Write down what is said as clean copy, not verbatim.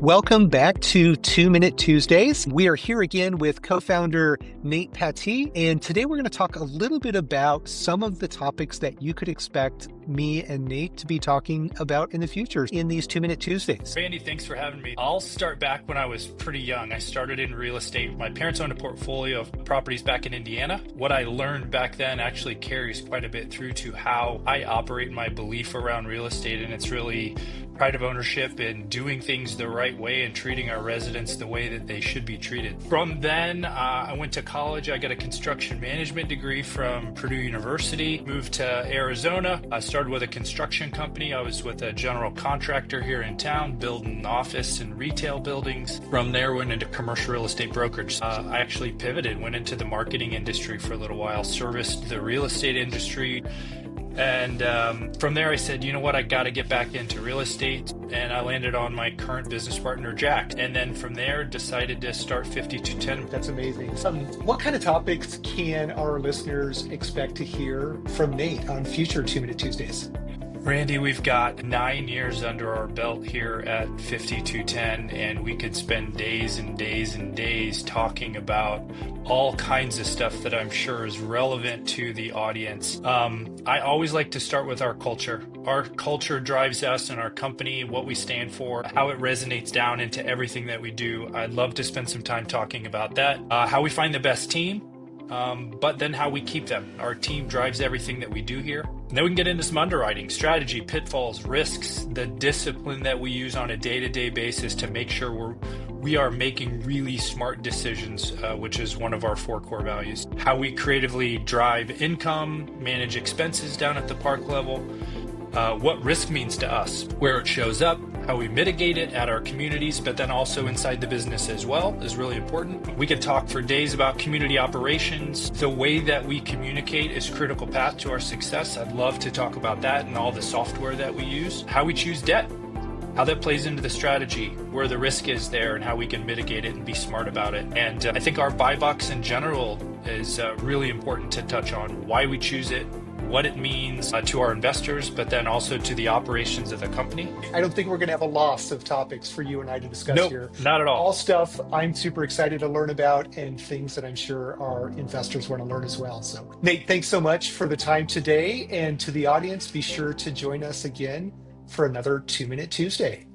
Welcome back to 2 Minute Tuesdays. We are here again with co-founder Nate Pattee, and today we're going to talk a little bit about some of the topics that you could expect me and Nate to be talking about in the future in these 2 Minute Tuesdays. Randy, thanks for having me. I'll start back when I was pretty young. I started in real estate. My parents owned a portfolio of properties back in Indiana. What I learned back then actually carries quite a bit through to how I operate my belief around real estate, and it's really pride of ownership and doing things the right way and treating our residents the way that they should be treated. From then, I went to college. I got a construction management degree from Purdue University, moved to Arizona. I started with a construction company. I was with a general contractor here in town, building office and retail buildings. From there, went into commercial real estate brokerage. I actually pivoted, went into the marketing industry for a little while, serviced the real estate industry. And from there, I said, you know what, I got to get back into real estate. And I landed on my current business partner, Jack. And then from there, decided to start 5210. That's amazing. What kind of topics can our listeners expect to hear from Nate on future 2 Minute Tuesdays? Randy, we've got 9 years under our belt here at 5210, and we could spend days and days and days talking about all kinds of stuff that I'm sure is relevant to the audience. I always like to start with our culture. Our culture drives us and our company, what we stand for, how it resonates down into everything that we do. I'd love to spend some time talking about that, how we find the best team. But then how we keep them. Our team drives everything that we do here. And then we can get into some underwriting, strategy, pitfalls, risks, the discipline that we use on a day-to-day basis to make sure we are making really smart decisions, which is one of our 4 core values. How we creatively drive income, manage expenses down at the park level, what risk means to us, where it shows up, how we mitigate it at our communities, but then also inside the business as well is really important. We could talk for days about community operations. The way that we communicate is critical path to our success. I'd love to talk about that and all the software that we use. How we choose debt, how that plays into the strategy, where the risk is there and how we can mitigate it and be smart about it. And I think our buy box in general is really important to touch on, why we choose it, what it means to our investors, but then also to the operations of the company. I don't think we're going to have a loss of topics for you and I to discuss here. Not at all. All stuff I'm super excited to learn about and things that I'm sure our investors want to learn as well. So Nate, thanks so much for the time today. And to the audience, be sure to join us again for another 2 Minute Tuesday.